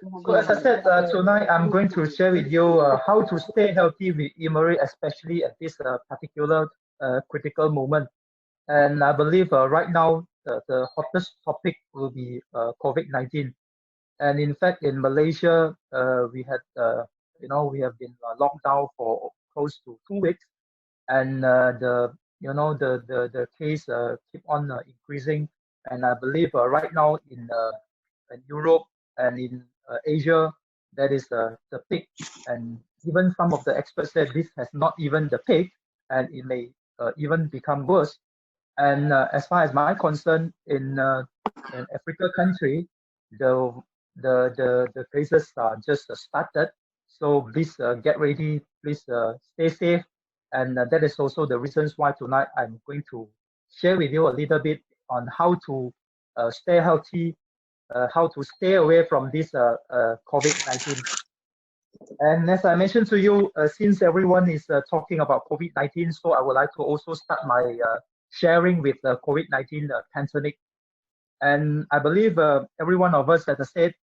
So as I said, tonight I'm going to share with you how to stay healthy with Immeri, especially at this particular critical moment. And I believe right now the hottest topic will be COVID-19. And in fact, in Malaysia, we have been locked down for close to 2 weeks, and the case keep on increasing. And I believe right now in Europe and in Asia, that is the peak. And even some of the experts said this has not even the peak, and it may even become worse. And as far as my concern, in an Africa country, the the cases are just started. So please get ready. Please stay safe. And that is also the reasons why tonight I'm going to share with you a little bit on how to stay healthy, how to stay away from this COVID-19. And as I mentioned to you, since everyone is talking about COVID-19, so I would like to also start my sharing with the COVID-19 pandemic. And I believe every one of us, as I said,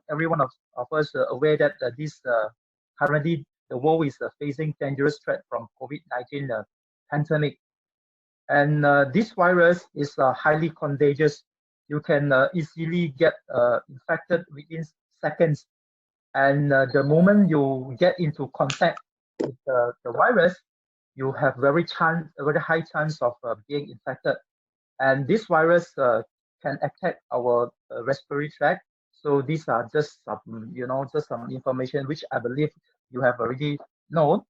every one of us aware that this currently the world is facing dangerous threat from COVID-19 pandemic. And this virus is highly contagious. You can easily get infected within seconds. And the moment you get into contact with the virus, you have a very high chance of being infected. And this virus can attack our respiratory tract. So these are just some information which I believe you have already known.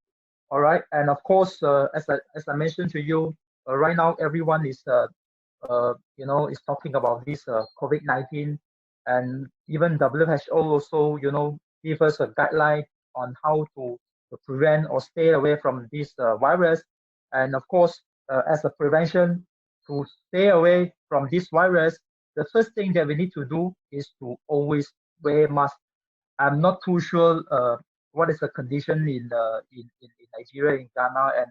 All right, and of course, as I mentioned to you, right now everyone is is talking about this COVID-19, and even WHO also give us a guideline on how to prevent or stay away from this virus. And of course, as a prevention to stay away from this virus, the first thing that we need to do is to always wear mask. I'm not too sure what is the condition in Nigeria, in Ghana,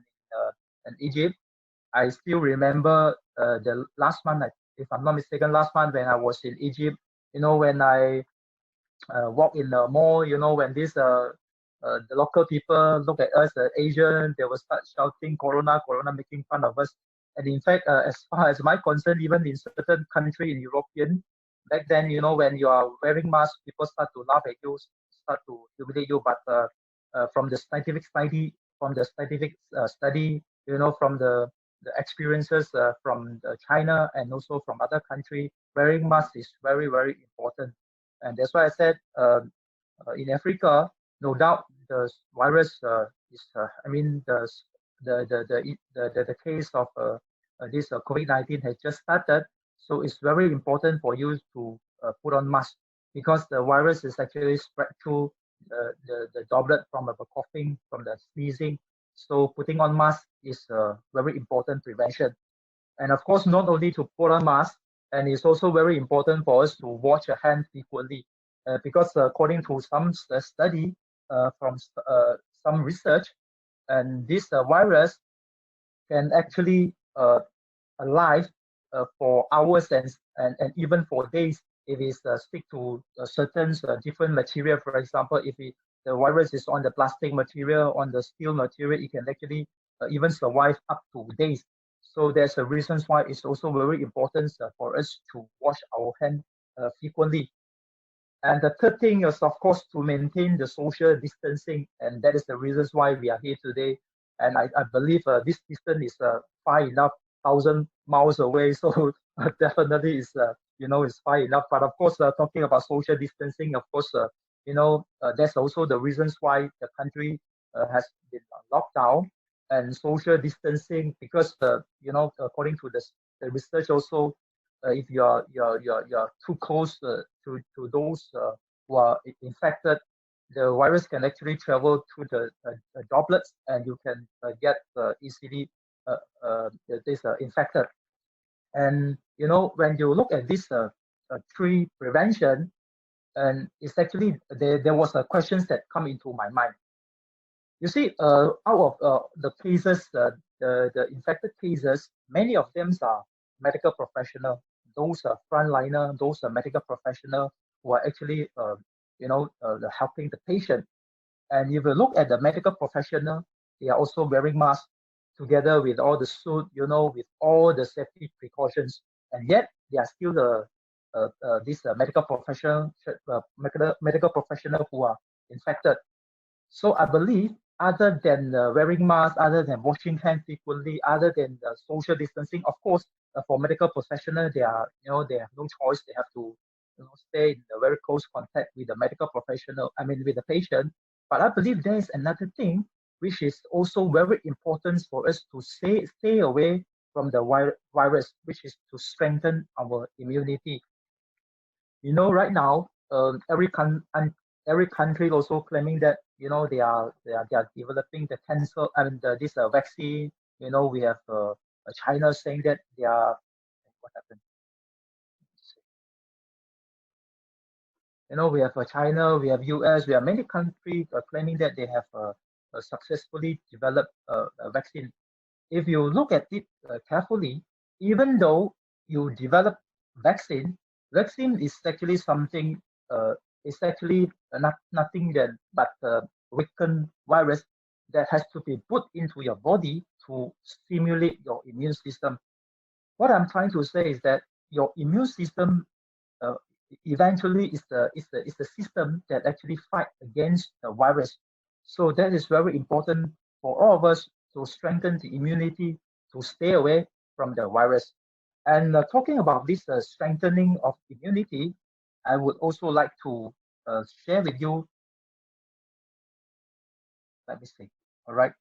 and Egypt. I still remember the last month, if I'm not mistaken, last month when I was in Egypt. When I walk in the mall, when the local people look at us, the Asian, they will start shouting "Corona, Corona," making fun of us. And in fact, as far as my concern, even in certain country in European, back then, when you are wearing mask, people start to laugh at you, start to humiliate you. But from the scientific study, from the experiences from China and also from other country, wearing mask is very, very important. And that's why I said in Africa, no doubt the virus is, the case of this COVID-19 has just started. So it's very important for you to put on mask, because the virus is actually spread through the droplet from the coughing, from the sneezing. So putting on mask is a very important prevention. And of course, not only to put on mask, and it's also very important for us to wash your hands frequently, because according to some study from some research, and this virus can actually alive for hours and even for days if it stick to certain different material. For example, if the virus is on the plastic material, on the steel material, it can actually even survive up to days. So there's a reason why it's also very important for us to wash our hands frequently. And the third thing is, of course, to maintain the social distancing, and that is the reasons why we are here today. And I believe this distance is far enough, 1,000 miles away. So definitely is is far enough. But of course, talking about social distancing, of course, that's also the reasons why the country has been locked down and social distancing, because according to the research also, if you're too close to those who are infected, the virus can actually travel through the droplets, and you can get easily this infected. And when you look at this tree prevention, and it's actually there was a questions that come into my mind. You see, out of the cases, the infected cases, many of them are medical professional. Those are frontliner, those are medical professional who are actually helping the patient. And if you look at the medical professional, they are also wearing masks together with all the suit, with all the safety precautions, and yet they are still this medical professional who are infected. So I believe, other than wearing masks, other than washing hands frequently, other than social distancing, of course, for medical professionals, they have no choice. They have to, stay in a very close contact with the medical professional. I mean, with the patient. But I believe there is another thing which is also very important for us to stay away from the virus, which is to strengthen our immunity. Right now, every country also claiming that they are developing the cancer and this vaccine. We have China saying that they are what happened. We have China, we have US, we have many countries claiming that they have successfully developed a vaccine. If you look at it carefully, even though you develop vaccine is actually something. It's actually nothing but weakened virus that has to be put into your body to stimulate your immune system. What I'm trying to say is that your immune system uh, eventually is the system that actually fight against the virus. So that is very important for all of us to strengthen the immunity to stay away from the virus. And talking about this strengthening of immunity, I would also like to share with you. Let me see. All right.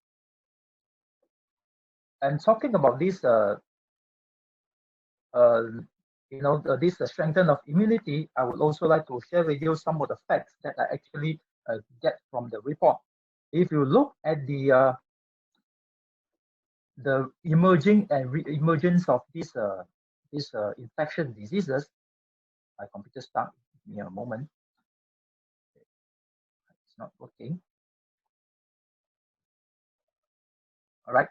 And talking about this, uh, this strengthen of immunity, I would also like to share with you some of the facts that I actually get from the report. If you look at the emerging and re-emergence of these infectious diseases, my computer start. Give me a moment. It's not working. All right.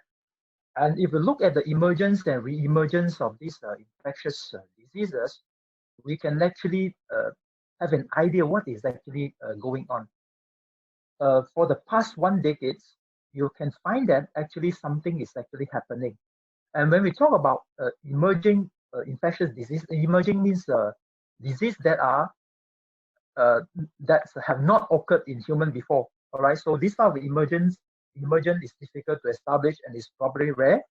And if you look at the emergence and re-emergence of these infectious diseases, we can actually have an idea what is actually going on. For the past 1 decade, you can find that actually something is actually happening. And when we talk about emerging infectious disease, emerging means disease that have not occurred in human before. All right, so this type of emergent is difficult to establish and is probably rare.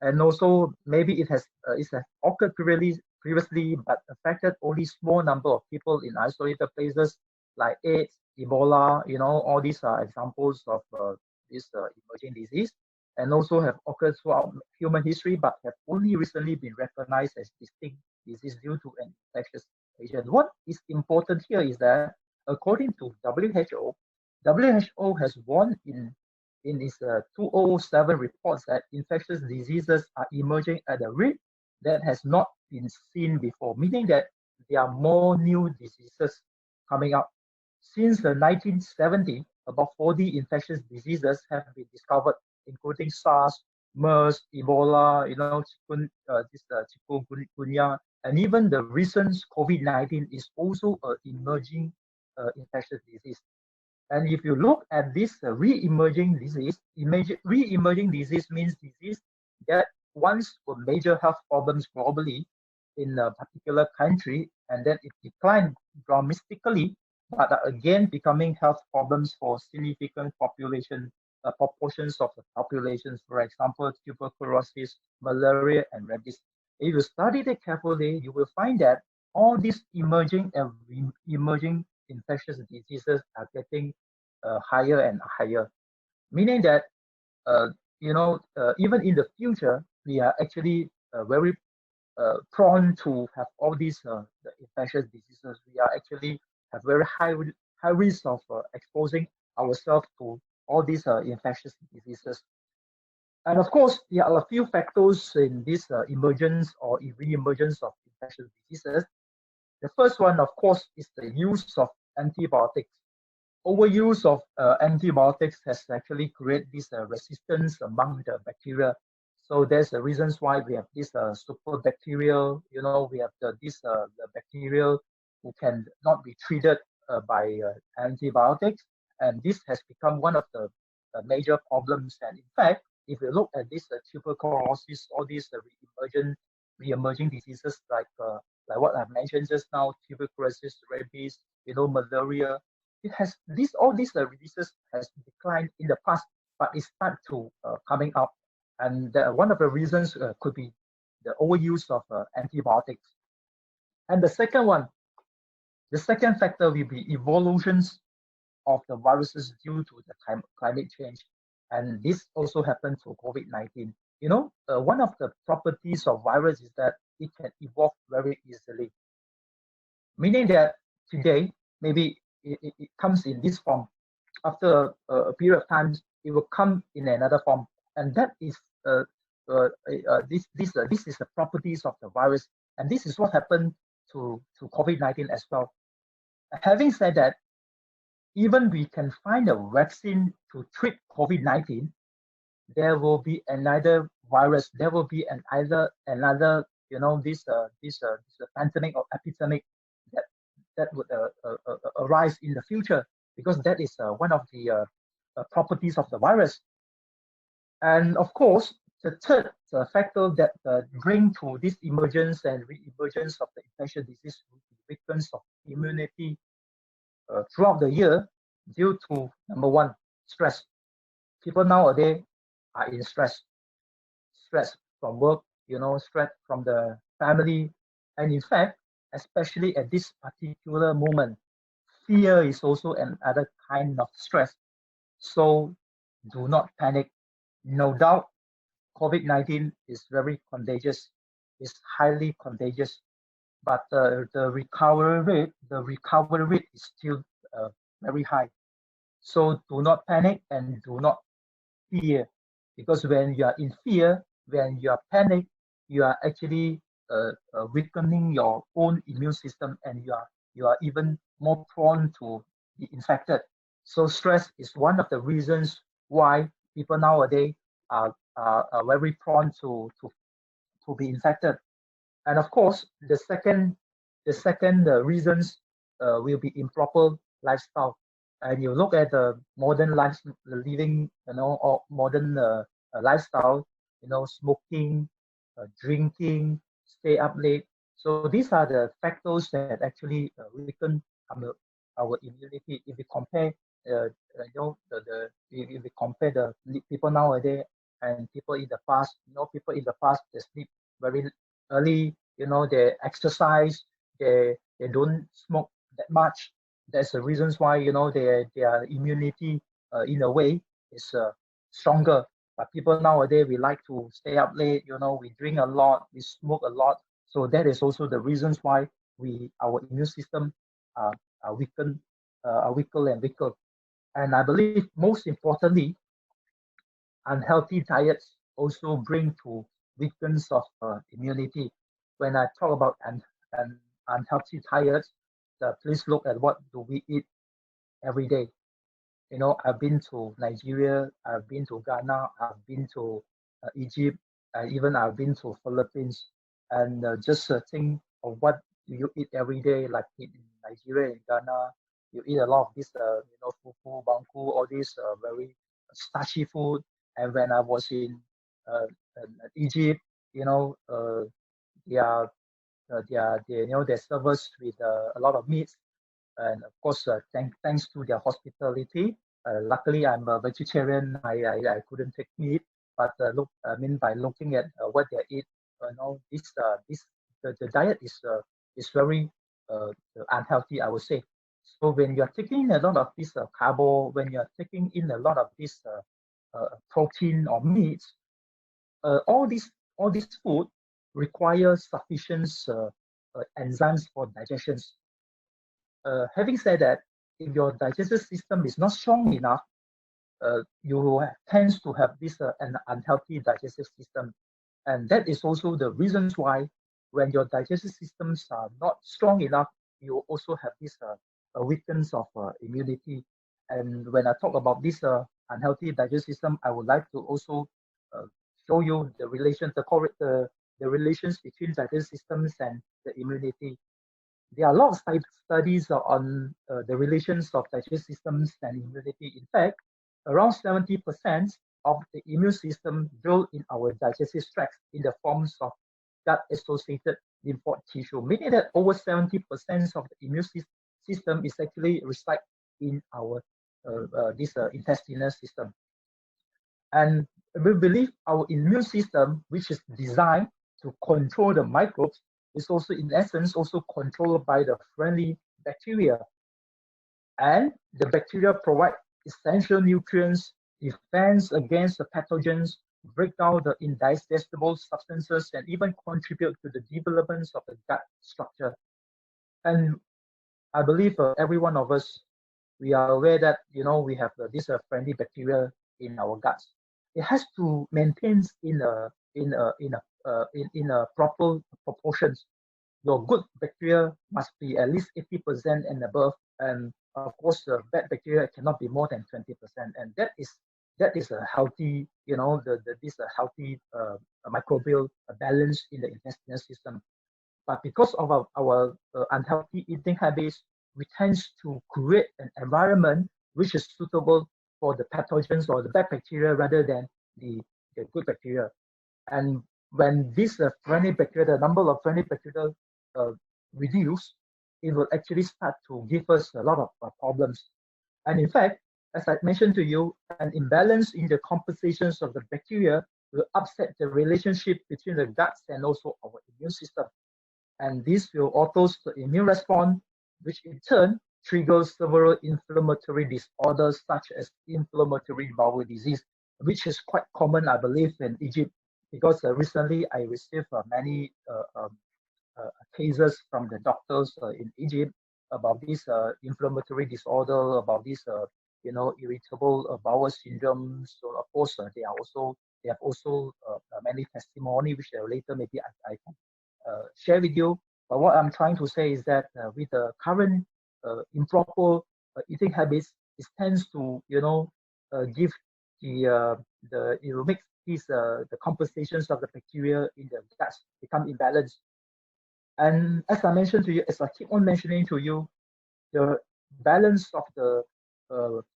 And also maybe it has occurred previously, but affected only small number of people in isolated places like AIDS, Ebola. All these are examples of this emerging disease, and also have occurred throughout human history, but have only recently been recognized as distinct disease due to an infectious agent. What is important here is that, according to WHO has warned in its 2007 reports that infectious diseases are emerging at a rate that has not been seen before, meaning that there are more new diseases coming up. Since the 1970s, about 40 infectious diseases have been discovered, including SARS, MERS, Ebola, chikungunya, and even the recent COVID-19 is also an emerging infectious disease. And if you look at this re-emerging disease, re-emerging disease means disease that once were major health problems globally in a particular country, and then it declined dramatically, but are again becoming health problems for significant proportions of the populations. For example, tuberculosis, malaria, and rabies. If you study it carefully, you will find that all these emerging and emerging infectious diseases are getting higher and higher, meaning that even in the future, we are actually very prone to have all these the infectious diseases. We are actually have very high risk of exposing ourselves to all these infectious diseases. And of course, there are a few factors in this emergence or re-emergence of infectious diseases. The first one, of course, is the use of antibiotics. Overuse of antibiotics has actually created this resistance among the bacteria. So there's the reasons why we have this super bacterial. We have the bacterial who can not be treated by antibiotics, and this has become one of the major problems. And in fact, if you look at this tuberculosis, all these re-emerging diseases like what I've mentioned just now, tuberculosis, rabies, malaria, it has all these diseases has declined in the past, but it's start to coming up, and one of the reasons could be the overuse of antibiotics. And the second factor will be evolutions of the viruses due to the climate change. And this also happened to COVID-19. One of the properties of virus is that it can evolve very easily, meaning that today, maybe it comes in this form. After a period of time, it will come in another form. And that is this is the properties of the virus. And this is what happened to COVID-19 as well. Having said that, even we can find a vaccine to treat COVID-19, there will be another virus. There will be another this pandemic or epidemic that would arise in the future, because that is one of the properties of the virus. And of course, the third factor that bring to this emergence and re-emergence of the infectious disease will be weakness of immunity throughout the year due to, number one, stress. People nowadays are in stress from work, stress from the family, and in fact, especially at this particular moment, fear is also another kind of stress. So do not panic. No doubt, COVID-19 is very contagious. It's highly contagious, but the recovery rate is still very high. So do not panic and do not fear, because when you are in fear, when you are panic, you are actually weakening your own immune system, and you are even more prone to be infected. So stress is one of the reasons why people nowadays are very prone to be infected. And of course, the second reasons will be improper lifestyle. And you look at the modern living, or modern lifestyle, smoking, drinking, stay up late. So these are the factors that actually weaken our immunity. If we compare, if we compare the people nowadays and people in the past, people in the past, they sleep very early, they exercise, they don't smoke that much. That's the reasons why, their immunity in a way is stronger. But people nowadays, we like to stay up late, we drink a lot, we smoke a lot. So that is also the reasons why our immune system are weakened, are weaker and weaker. And I believe most importantly, unhealthy diets also bring to weakness of immunity. When I talk about unhealthy diets, please look at what do we eat every day. I've been to Nigeria, I've been to Ghana, I've been to Egypt, even I've been to Philippines, and just think of what you eat every day. Like in Nigeria and Ghana, you eat a lot of this, fufu, banku, all these very starchy food. And when I was in Egypt, they serve us with a lot of meats, and of course, thanks to their hospitality. Luckily, I'm a vegetarian. I couldn't take meat, but by looking at what they eat, the diet is very unhealthy, I would say. So when you're taking a lot of this carbo, when you're taking in a lot of this protein or meats, all this food requires sufficient enzymes for digestion. Having said that, if your digestive system is not strong enough, you tend to have this an unhealthy digestive system. And that is also the reasons why when your digestive systems are not strong enough, you also have this weakness of immunity. And when I talk about this unhealthy digestive system, I would like to also show you the relations between digestive systems and the immunity. there are a lot of studies on the relations of digestive systems and immunity. In fact, around 70% of the immune system built in our digestive tract in the forms of gut-associated lymphoid tissue, meaning that over 70% of the immune system is actually reside in our intestinal system. And we believe our immune system, which is designed to control the microbes, is also in essence also controlled by the friendly bacteria. And the bacteria provide essential nutrients, defense against the pathogens, break down the indigestible substances, and even contribute to the development of the gut structure. And I believe every one of us, we are aware that we have this friendly bacteria in our guts. It has to maintain in a proper proportions. Your good bacteria must be at least 80% and above, and of course the bad bacteria cannot be more than 20%, and that is a healthy, this a healthy microbial balance in the intestinal system. But because of our unhealthy eating habits, we tend to create an environment which is suitable for the pathogens or the bad bacteria rather than the good bacteria. And when this friendly bacteria, the number of friendly bacteria reduce, it will actually start to give us a lot of problems. And in fact, as I mentioned to you, an imbalance in the compositions of the bacteria will upset the relationship between the guts and also our immune system. And this will alter the immune response, which in turn triggers several inflammatory disorders such as inflammatory bowel disease, which is quite common, I believe, in Egypt, because recently I received many cases from the doctors in Egypt about this inflammatory disorder, about this irritable bowel syndrome. So of course they have also many testimony which later maybe I can share with you. But what I'm trying to say is that with the current improper eating habits, it tends to give it will make these the compositions of the bacteria in the guts become imbalanced. And as I mentioned to you, as I keep on mentioning to you, the balance of the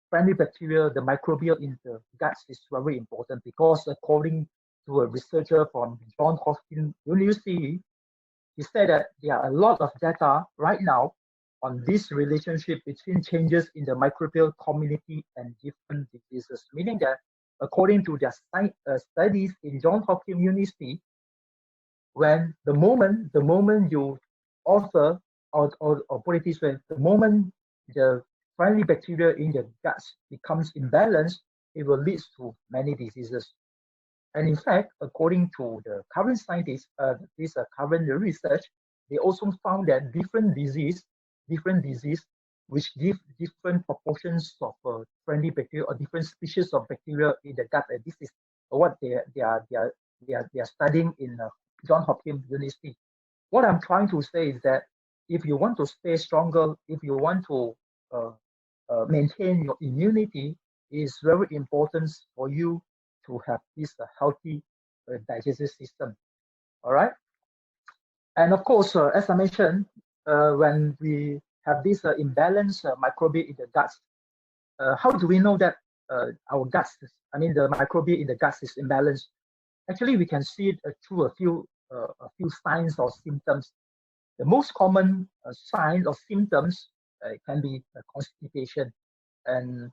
friendly bacteria, the microbial in the guts is very important, because according to a researcher from Johns Hopkins University, he said that there are a lot of data right now on this relationship between changes in the microbial community and different diseases, meaning that according to their studies in Johns Hopkins University, when the moment you author or put it this way, the moment the friendly bacteria in the guts becomes imbalanced, it will lead to many diseases. And in fact, according to the current scientists, this current research, they also found that different disease which give different proportions of friendly bacteria or different species of bacteria in the gut. And this is what they are studying in Johns Hopkins University. What I'm trying to say is that if you want to stay stronger, if you want to maintain your immunity, it is very important for you to have this healthy digestive system. All right. And of course, as I mentioned, when we have this imbalanced microbial in the guts, how do we know that our guts, the microbial in the guts is imbalanced? Actually, we can see it through a few signs or symptoms. The most common signs or symptoms can be constipation. And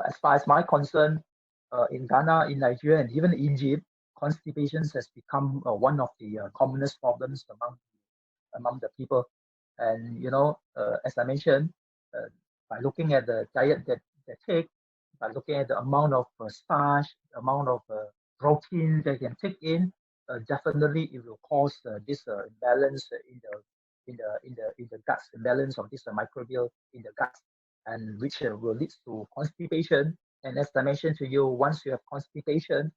as far as my concern, in Ghana, in Nigeria, and even Egypt, constipation has become one of the commonest problems among the people. And as I mentioned, by looking at the diet that they take, by looking at the amount of starch, the amount of protein they can take in, definitely it will cause this imbalance in the guts, imbalance of this microbial in the guts, and which will lead to constipation. And as I mentioned to you, once you have constipation,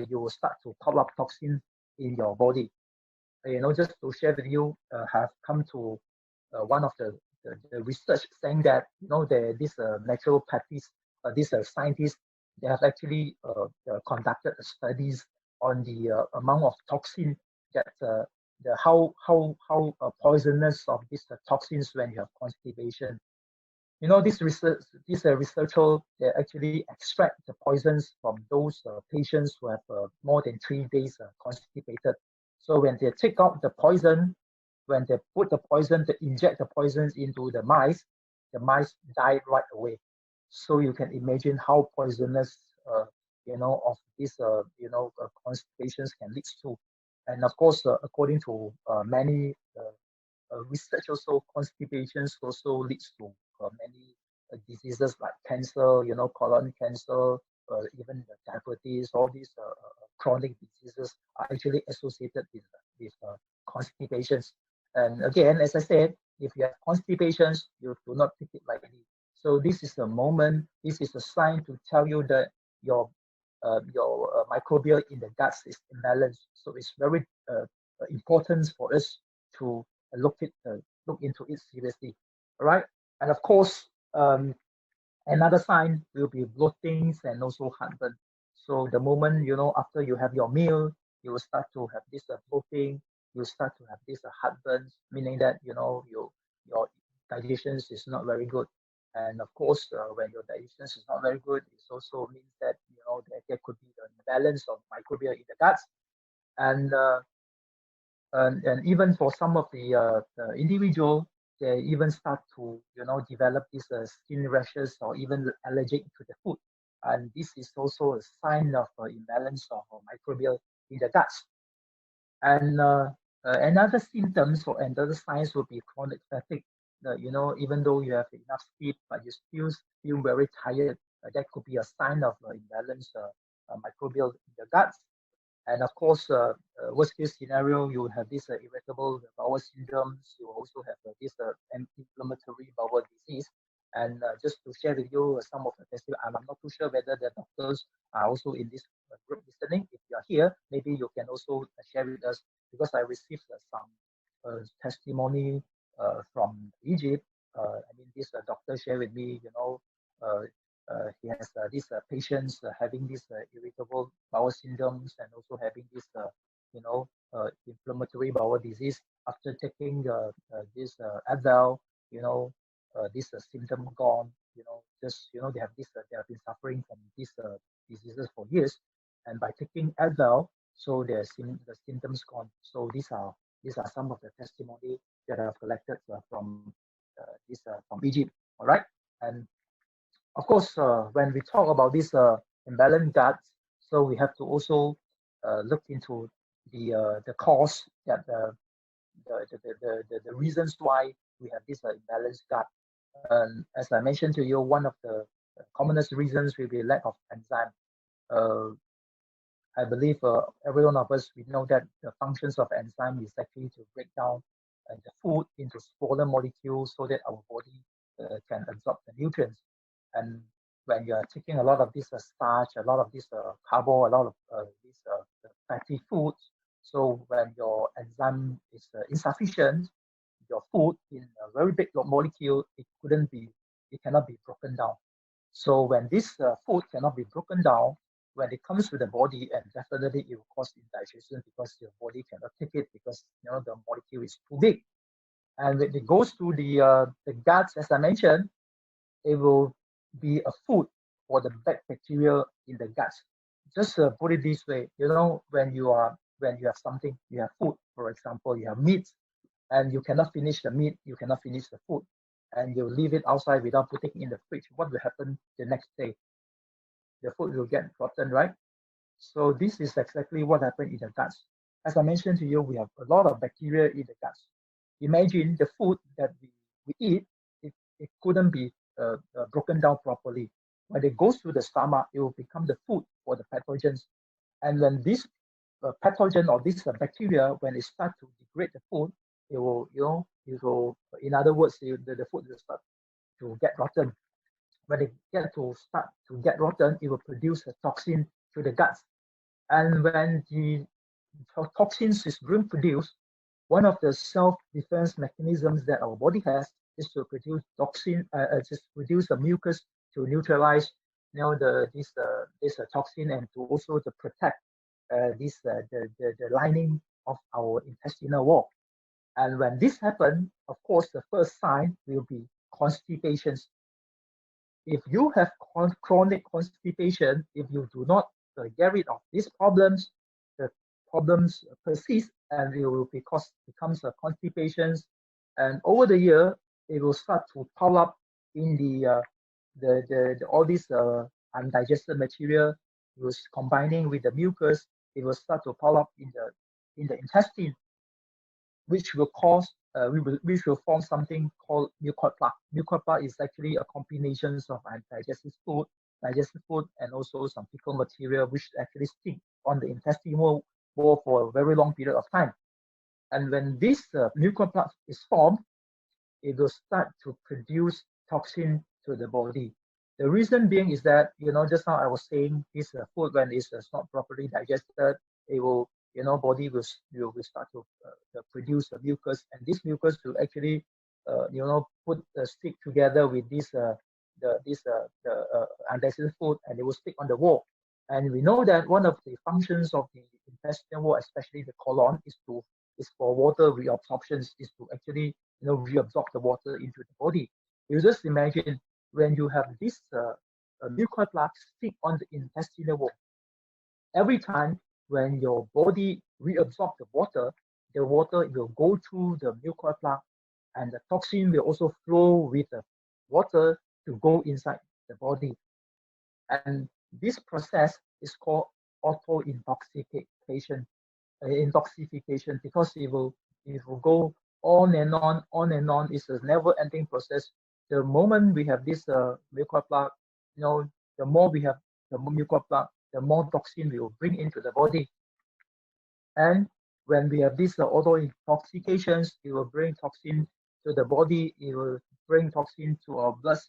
you will start to pop up toxin in your body. Just to share with you, have come to one of the research saying that these naturopathies, these scientists, they have actually conducted studies on the amount of toxin that how poisonous of these toxins when you have constipation. You know, this researcher, they actually extract the poisons from those patients who have more than 3 days constipated. So when they take out the poison, when they put the poison, they inject the poisons into the mice died right away. So you can imagine how poisonous, of this, constipations can lead to. And of course, according to many research, also constipations also leads to many diseases like cancer, colon cancer, even diabetes. All these chronic diseases are actually associated with constipations. And again, as I said, if you have constipations, you do not take it lightly. So this is a moment, this is a sign to tell you that your microbial in the guts is imbalanced. So it's very important for us to look into it seriously. All right, and of course, another sign will be bloatings and also heartburn. So the moment after you have your meal, you will start to have this bloating. You start to have this heartburn, meaning that your digestion is not very good. And of course, when your digestion is not very good, it also means that that there could be the imbalance of microbial in the guts. And even for some of the individual, they even start to develop these skin rashes or even allergic to the food, and this is also a sign of imbalance of microbial in the guts. And another symptoms or another signs would be chronic fatigue. Even though you have enough sleep, but you still feel very tired, that could be a sign of imbalance microbial in the guts. And of course, worst case scenario, you have this irritable bowel syndromes. You also have this inflammatory bowel disease. And just to share with you some of the testing, I'm not too sure whether the doctors are also in this group listening. If you are here, maybe you can also share with us, because I received some testimony from Egypt. This doctor shared with me, he has these patients having these irritable bowel syndromes and also having this, inflammatory bowel disease. After taking this Advil, this symptom gone. They have this. They have been suffering from these diseases for years, and by taking Advil, so the symptoms gone. So these are some of the testimony that I've collected from Egypt. All right, and of course, when we talk about this imbalanced gut, so we have to also look into the cause, that the reasons why we have this imbalanced gut. As I mentioned to you, one of the commonest reasons will be lack of enzyme. Uh, I believe every one of us, we know that the functions of enzyme is actually to break down the food into smaller molecules so that our body can absorb the nutrients. And when you are taking a lot of this starch, a lot of this carbo, a lot of these fatty foods, so when your enzyme is insufficient, your food in a very big molecule, it cannot be broken down. So when this food cannot be broken down, when it comes to the body, and definitely it will cause indigestion because your body cannot take it, because the molecule is too big. And when it goes to the guts, as I mentioned, it will be a food for the bad bacteria in the guts. Just put it this way, when you have something, you have food, for example, you have meat, and you cannot finish the meat, you cannot finish the food, and you leave it outside without putting it in the fridge. What will happen the next day? The food will get rotten, right? So this is exactly what happened in the guts. As I mentioned to you, we have a lot of bacteria in the guts. Imagine the food that we eat, it couldn't be broken down properly. When it goes to the stomach, it will become the food for the pathogens. And when this pathogen or this bacteria, when it starts to degrade the food, it will, in other words, the food will start to get rotten. When it start to get rotten, it will produce a toxin to the guts. And when the toxins is being produced, one of the self-defense mechanisms that our body has is to produce toxin, just produce a mucus to neutralize, this toxin, and to also to protect the lining of our intestinal wall. And when this happens, of course, the first sign will be constipation. If you have chronic constipation, if you do not get rid of these problems, the problems persist and it will becomes a constipation. And over the year, it will start to pile up in the all these undigested material. It was combining with the mucus. It will start to pile up in the intestine, which will cause which will form something called mucoid plaque. Mucoid plaque is actually a combination of digestive food, and also some fecal material which actually stick on the intestinal wall for a very long period of time. And when this mucoid plaque is formed, it will start to produce toxin to the body. The reason being is that, just now I was saying this food, when it's not properly digested, it will, body will start to produce a mucus, and this mucus will actually, put stick together with the undigested food, and it will stick on the wall. And we know that one of the functions of the intestinal wall, especially the colon, is for water reabsorption, is to actually reabsorb the water into the body. You just imagine when you have this mucoid plaque stick on the intestinal wall. Every time when your body reabsorbs the water will go through the mucoid plaque, and the toxin will also flow with the water to go inside the body. And this process is called auto-intoxication, because it will go on and on, on and on. It's a never-ending process. The moment we have this mucoid plaque, the more we have the mucoid plaque, the more toxin we will bring into the body. And when we have these auto-intoxications, it will bring toxin to the body. It will bring toxin to our blood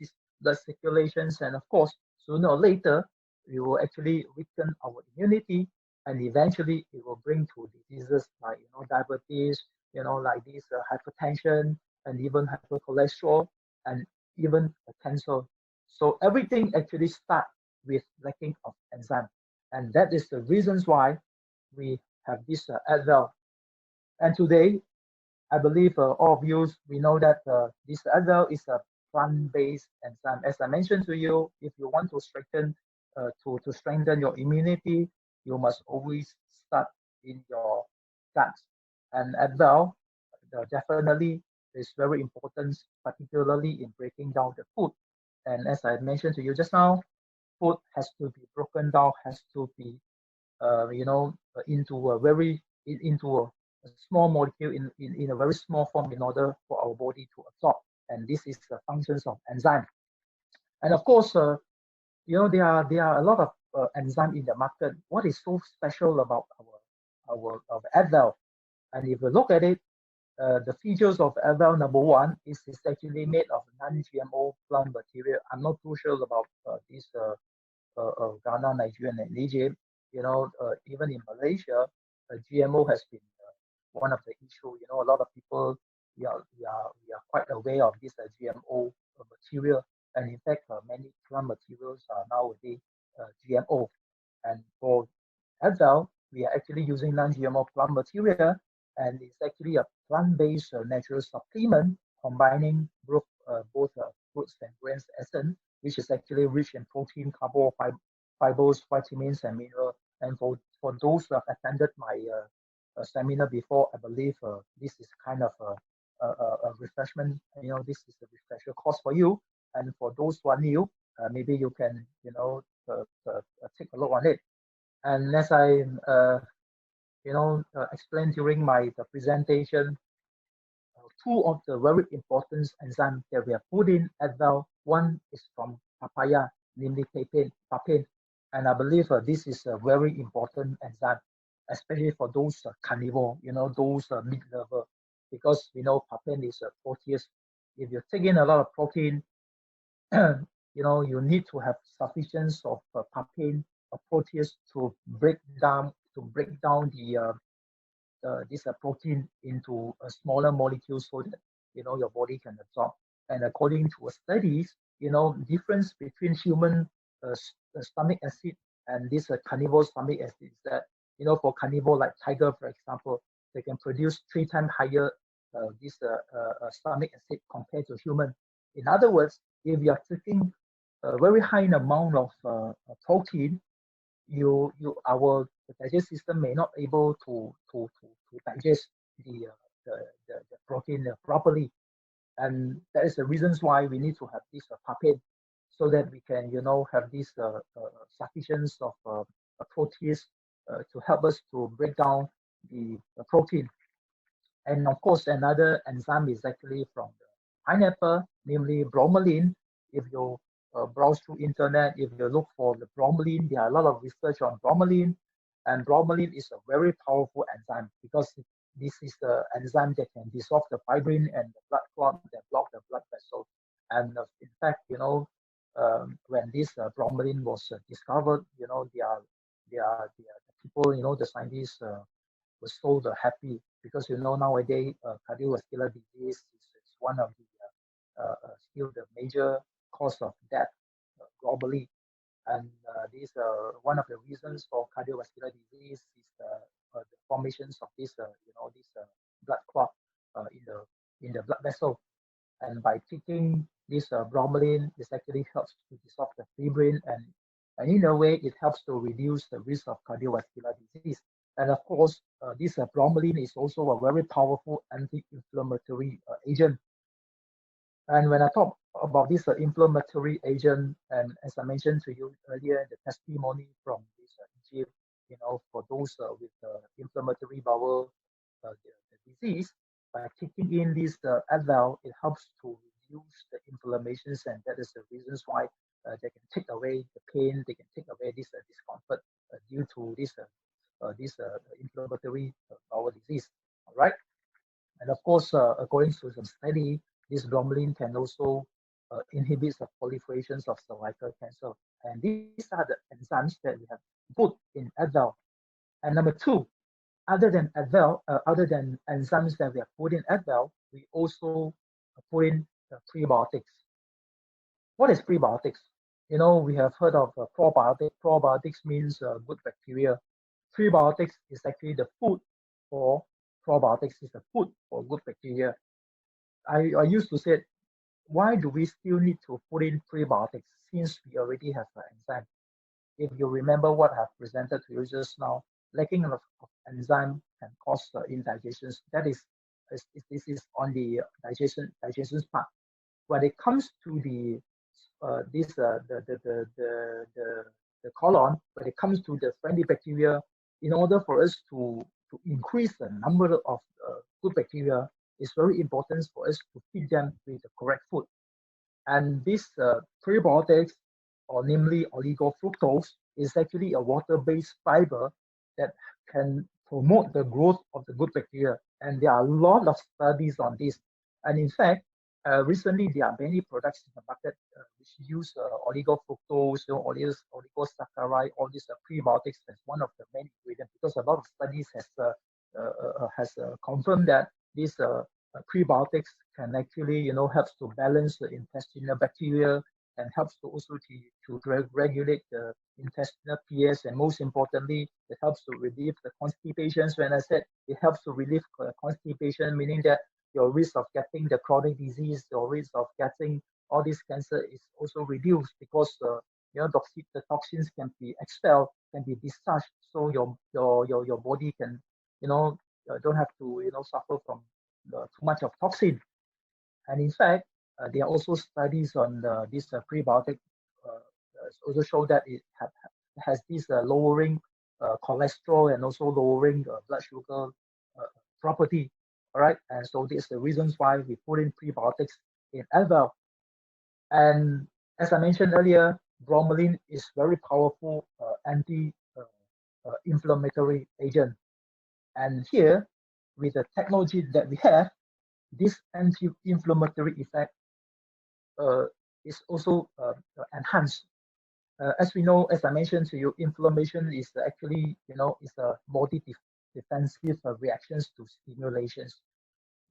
circulations, and of course, sooner or later, we will actually weaken our immunity, and eventually it will bring to diseases like diabetes, like this hypertension, and even hypercholesterol, and even cancer. So everything actually starts with lacking of enzyme, and that is the reasons why we have this Advil. And today, I believe all of you, we know that this Advil is a plant-based enzyme. As I mentioned to you, if you want to strengthen your immunity, you must always start in your gut. And Advil definitely is very important, particularly in breaking down the food. And as I mentioned to you just now, food has to be broken down, has to be into a small molecule in a very small form in order for our body to absorb. And this is the functions of enzyme. And of course, there are a lot of enzyme in the market. What is so special about our Advil? And if you look at it, the features of Advil, number one, is it's actually made of non-GMO plant material. I'm not too sure about this Ghana, Nigeria, and Egypt. Even in Malaysia, GMO has been one of the issues. A lot of people we are quite aware of this GMO material, and in fact, many plant materials are nowadays GMO. And for Advil, we are actually using non-GMO plant material, and it's actually a plant-based natural supplement combining both fruits and grains essence, which is actually rich in protein, fibers, vitamins, and minerals. And for those who have attended my seminar before, I believe this is kind of a refreshment. This is a refresher course for you. And for those who are new, maybe you can take a look on it. And as I explained during the presentation, two of the very important enzymes that we have put in Advil. One is from papaya, namely papain. And I believe this is a very important enzyme, especially for those carnivore, those meat lover, because we know papain is a protease. If you take in a lot of protein, you need to have sufficient of papain or protease to break down this protein into a smaller molecule so that your body can absorb. And according to studies, difference between human stomach acid and this carnivore stomach acid is that for carnivore like tiger, for example, they can produce 3 times higher this stomach acid compared to human. In other words, if you are taking a very high amount of protein, our digestive system may not able to digest the, the protein properly, and that is the reasons why we need to have this puppet, so that we can have this sufficiency of proteins to help us to break down the protein. And of course, another enzyme is actually from the pineapple, namely bromelain. If you browse through internet, if you look for the bromelain, there are a lot of research on bromelain, and bromelain is a very powerful enzyme because this is the enzyme that can dissolve the fibrin and the blood clot that block the blood vessel. And in fact, when this bromelain was discovered, the people, the scientists were so happy because nowadays cardiovascular disease is one of the still the major cause of death globally, and this one of the reasons for cardiovascular disease is the formations of this this blood clot in the blood vessel, and by taking this bromelain, this actually helps to dissolve the fibrin, and in a way it helps to reduce the risk of cardiovascular disease. And of course, this bromelain is also a very powerful anti-inflammatory agent. And when I talk about this inflammatory agent, and as I mentioned to you earlier, the testimony from this Egypt, for those with inflammatory bowel the disease, by taking in this Advil, it helps to reduce the inflammations, and that is the reasons why they can take away the pain, they can take away this discomfort due to this inflammatory bowel disease. All right, and of course, according to some study, this bromelain can also inhibit the proliferations of cervical cancer, and these are the enzymes that we have put in Advil. And number two, other than Advil, other than enzymes that we have put in Advil, we also put in prebiotics. What is prebiotics? We have heard of probiotics. Probiotics means good bacteria. Prebiotics is actually the food for probiotics, is the food for good bacteria. I used to say, why do we still need to put in prebiotics since we already have an enzyme? If you remember what I have presented to you just now, lacking of enzyme can cause indigestion. That is, this is on the digestion part. When it comes to the colon, when it comes to the friendly bacteria, in order for us to increase the number of good bacteria, it's very important for us to feed them with the correct food. And this prebiotics, or namely oligofructose, is actually a water-based fiber that can promote the growth of the good bacteria. And there are a lot of studies on this. And in fact, recently there are many products in the market which use oligofructose, oligosaccharide, all these prebiotics as one of the main ingredients, because a lot of studies has confirmed that these prebiotics can actually helps to balance the intestinal bacteria, and helps to also to regulate the intestinal pH, and most importantly, it helps to relieve the constipation. When I said it helps to relieve constipation, meaning that your risk of getting the chronic disease, your risk of getting all this cancer is also reduced, because the toxins can be expelled, can be discharged, so your body can don't have to suffer from too much of toxin. And in fact, there are also studies on this prebiotic also show that it has this lowering cholesterol and also lowering blood sugar property. All right, and so this is the reasons why we put in prebiotics in Advil. And as I mentioned earlier, bromelain is very powerful anti-inflammatory agent. And here, with the technology that we have, this anti-inflammatory effect is also enhanced. As we know, as I mentioned to you, inflammation is actually, is a body defensive reactions to stimulations.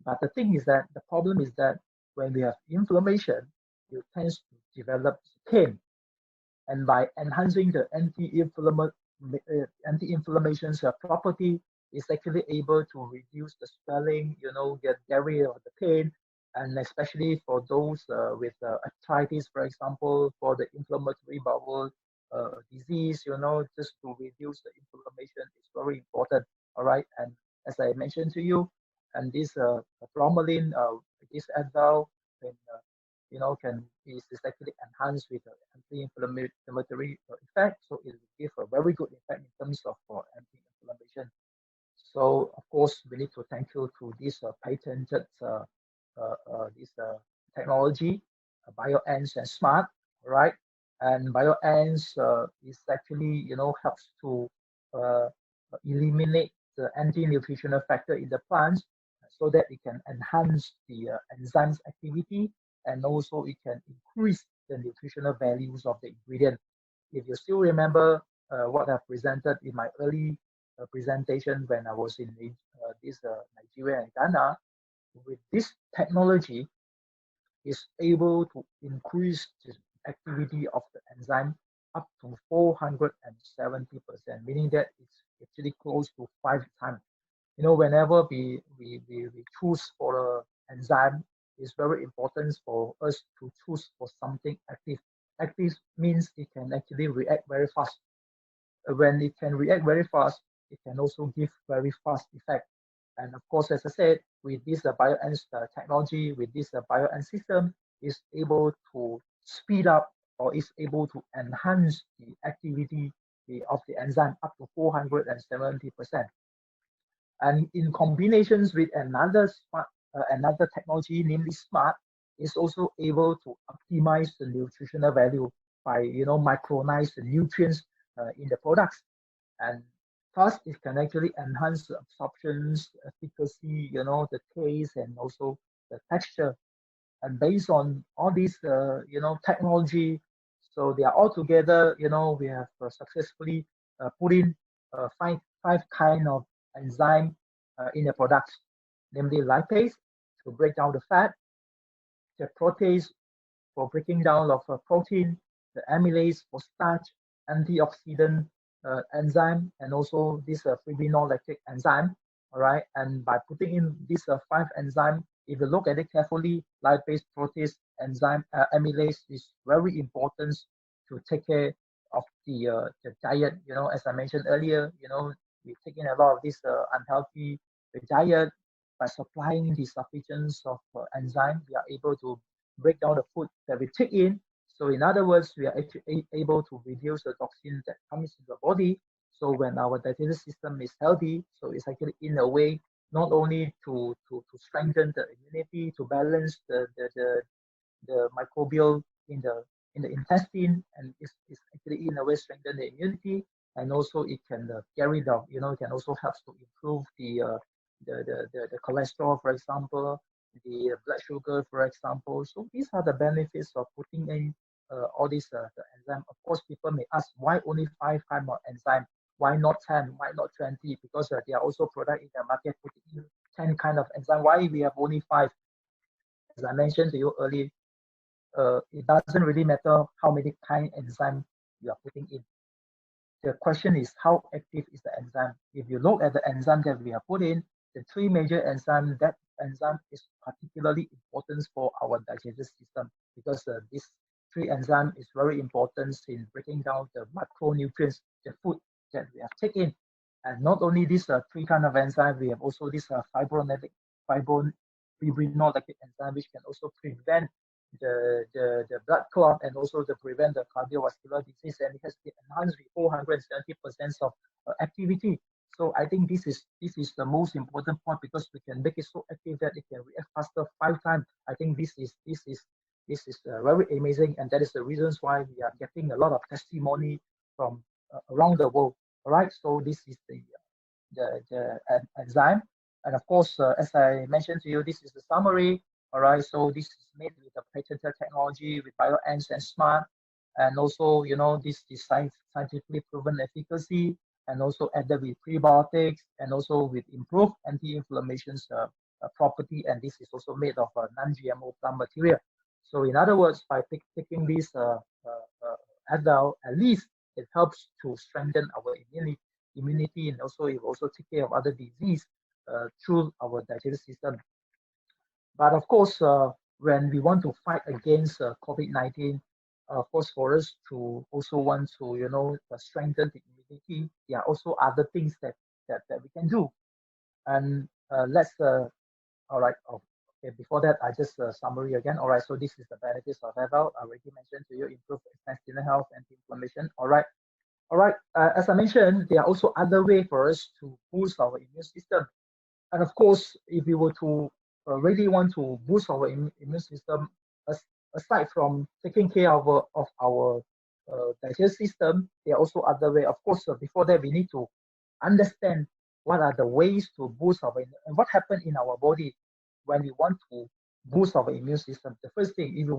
But the thing is that the problem is that when we have inflammation, you tend to develop pain. And by enhancing the anti-inflammation property, is actually able to reduce the swelling, get rid of the pain, and especially for those with arthritis, for example, for the inflammatory bowel disease, just to reduce the inflammation is very important. All right, and as I mentioned to you, and this bromelain, this adult can, can is actually enhanced with anti-inflammatory effect, so it will give a very good effect in terms of anti-inflammation. So of course, we need to thank you to this patented this technology, BioEnz and Smart, right? And BioEnz is actually, helps to uh, eliminate the anti-nutritional factor in the plants so that it can enhance the enzymes activity, and also it can increase the nutritional values of the ingredient. If you still remember what I presented in my early presentation when I was in this Nigeria and Ghana, with this technology is able to increase the activity of the enzyme up to 470%, meaning that it's actually close to 5 times. Whenever we choose for an enzyme, it's very important for us to choose for something active. Active means it can actually react very fast. When it can react very fast, it can also give very fast effect. And of course, as I said, with this BioEnz technology, with this BioEnz system, is able to speed up or is able to enhance the activity of the enzyme up to 470%. And in combinations with another technology, namely Smart, is also able to optimize the nutritional value by micronize the nutrients in the products, and thus it can actually enhance the absorptions, efficacy, the taste, and also the texture. And based on all these technology, so they are all together. We have successfully put in five kind of enzyme in the products, namely lipase to break down the fat, the protease for breaking down of protein, the amylase for starch, antioxidant enzyme, and also this fibrinolactic enzyme. All right, and by putting in these five enzymes, if you look at it carefully, lipase, protease, enzyme, amylase is very important to take care of the diet. As I mentioned earlier, we take in a lot of this unhealthy diet. By supplying the sufficient of enzyme, we are able to break down the food that we take in. So in other words, we are actually able to reduce the toxin that comes into the body. So when our digestive system is healthy, so it's actually in a way not only to strengthen the immunity, to balance the microbial in the intestine, and it's actually in a way strengthen the immunity, and also it can get rid of, it can also help to improve the cholesterol, for example, the blood sugar, for example. So these are the benefits of putting in all these the enzyme. Of course, people may ask why only 5 kind of enzyme? Why not 10? Why not 20? Because there are also products in the market putting in 10 kind of enzyme. Why we have only 5? As I mentioned to you earlier, it doesn't really matter how many kind enzyme you are putting in. The question is how active is the enzyme? If you look at the enzyme that we have put in, the 3 major enzymes, that enzyme is particularly important for our digestive system, because this 3 enzyme is very important in breaking down the macronutrients, the food that we have taken. And not only these 3 kind of enzyme, we have also this fibrinolactic enzyme, which can also prevent the blood clot, and also to prevent the cardiovascular disease, and it has been enhanced with 470% of activity. So I think this is the most important point, because we can make it so active that it can react faster 5 times. I think this is very amazing, and that is the reasons why we are getting a lot of testimony from around the world. All right, so this is the enzyme, and of course, as I mentioned to you, this is the summary. All right, so this is made with a patented technology with BioEnz and Smart, and also this is scientifically proven efficacy, and also added with prebiotics, and also with improved anti-inflammation property, and this is also made of non-GMO plant material. So in other words, by taking this adult, at least it helps to strengthen our immunity, and also it will also take care of other disease through our digestive system. But of course, when we want to fight against COVID-19, of course, for us to also want to, strengthen the immunity, there are also other things that we can do. And all right. Okay, before that, I just summary again. All right, so this is the benefits of herbal. I already mentioned to you, improve intestinal health, anti-inflammation. All right. All right. As I mentioned, there are also other ways for us to boost our immune system. And of course, if we were to really want to boost our immune system, aside from taking care of our digestive system, there are also other ways. Of course, before that, we need to understand what are the ways to boost our and what happens in our body when we want to boost our immune system. The first thing, if we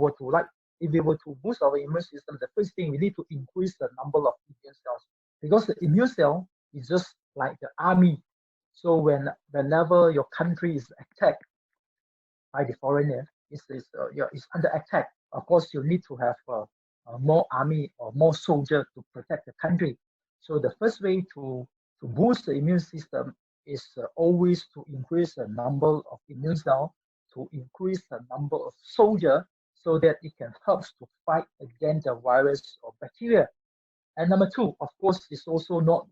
were to boost our immune system, the first thing we need to increase the number of immune cells, because the immune cell is just like the army. So whenever your country is attacked by the foreigner, it's under attack. Of course, you need to have more army or more soldier to protect the country. So the first way to boost the immune system is always to increase the number of immune cells, to increase the number of soldiers, so that it can help to fight against the virus or bacteria. And number two, of course, is also not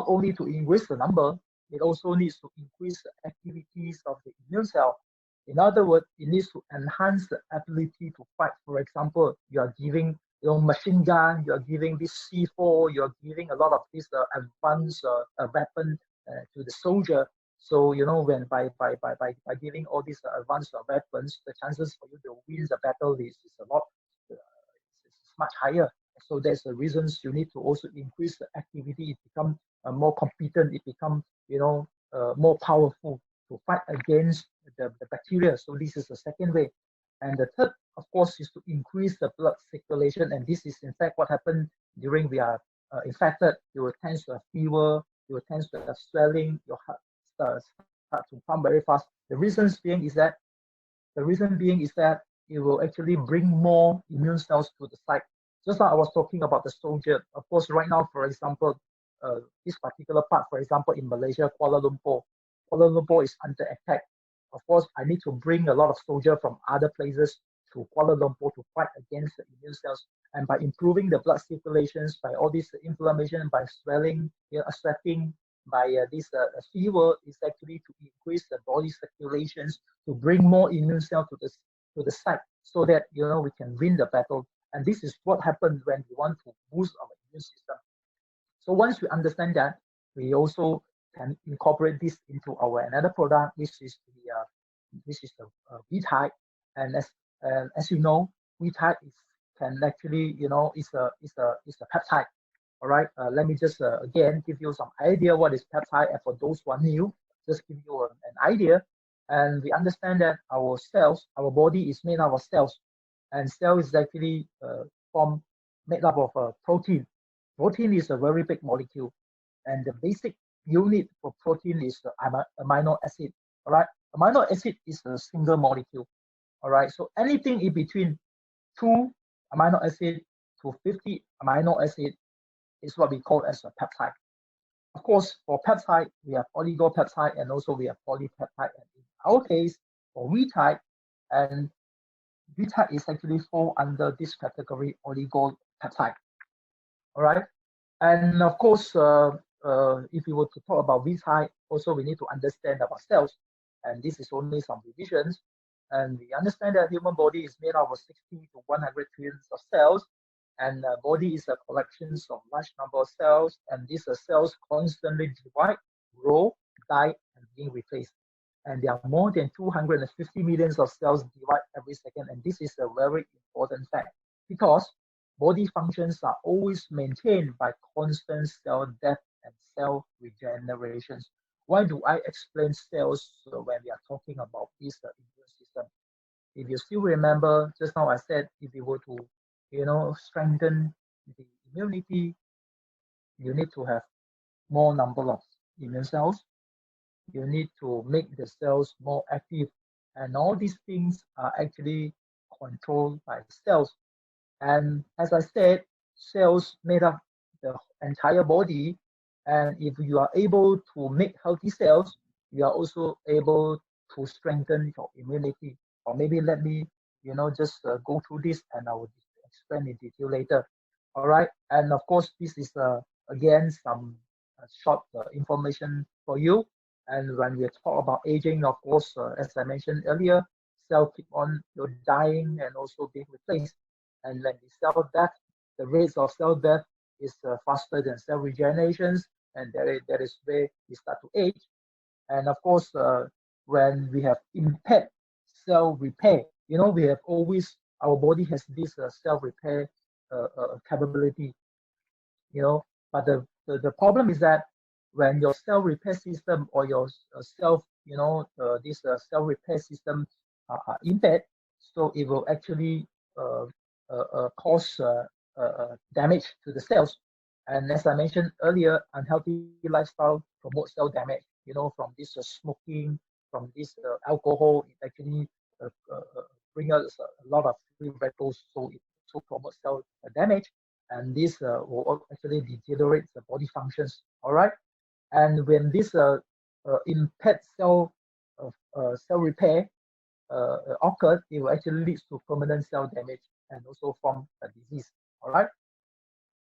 only to increase the number, it also needs to increase the activities of the immune cell. In other words, it needs to enhance the ability to fight. For example, you are giving machine gun, you are giving this C4, you are giving a lot of this advanced weapon to the soldier. So when by giving all these advanced weapons, the chances for you to win the battle is a lot it's much higher. So that's the reasons you need to also increase the activity. It become more competent. It become more powerful to fight against the bacteria. So this is the second way. And the third, of course, is to increase the blood circulation. And this is in fact what happened during we are infected. You will tend to have fever. You will tend to have swelling. Your heart start to pump very fast. The reason being is that it will actually bring more immune cells to the site. Just like I was talking about the soldier. Of course, right now, for example, this particular part, for example, in Malaysia, Kuala Lumpur is under attack. Of course, I need to bring a lot of soldiers from other places to Kuala Lumpur to fight against the immune cells. And by improving the blood circulations, by all this inflammation, by swelling, sweating, by this fever, is actually to increase the body circulations, to bring more immune cells to the site, so that we can win the battle. And this is what happens when we want to boost our immune system. So once we understand that, we also can incorporate this into our another product, which is the V-type. And as you know, V-type can actually is a peptide. All right. Let me just again give you some idea what is peptide, and for those who are new, just give you an idea. And we understand that our body is made up of cells, and cell is actually made up of protein. Protein is a very big molecule, and the basic unit for protein is the amino acid. All right, amino acid is a single molecule. All right, so anything in between 2 amino acid to 50 amino acid is what we call as a peptide. Of course, for peptide, we have oligopeptide and also we have polypeptide. And in our case, for V-type, and V-type is actually fall under this category, oligopeptide. All right, and of course, if we were to talk about V-type, also we need to understand about cells, and this is only some divisions. And we understand that human body is made up of 60 to 100 trillions of cells, and body is a collection of large number of cells, and these cells constantly divide, grow, die, and being replaced. And there are more than 250 millions of cells divide every second, and this is a very important fact, because body functions are always maintained by constant cell death and cell regeneration. Why do I explain cells when we are talking about this immune system? If you still remember, just now I said if you were to strengthen the immunity, you need to have more number of immune cells. You need to make the cells more active. And all these things are actually controlled by cells. And as I said, cells made up the entire body. And if you are able to make healthy cells, you are also able to strengthen your immunity. Or maybe let me, just go through this, and I will explain in detail later. All right. And of course, this is again some short information for you. And when we talk about aging, of course, as I mentioned earlier, cell keep on dying and also being replaced. And when the cell death, the rates of cell death is faster than cell regenerations, and that is where we start to age. And of course, when we have impaired cell repair, we have always, our body has this cell repair capability, but the problem is that when your cell repair system or your self, this cell repair system are impaired, so it will actually uh, cause damage to the cells. And as I mentioned earlier, unhealthy lifestyle promotes cell damage. From this smoking, from this alcohol, it actually bring us a lot of free radicals, so it also promotes cell damage, and this will actually deteriorate the body functions. All right, and when this impaired cell repair occurs, it will actually lead to permanent cell damage and also form a disease. All right.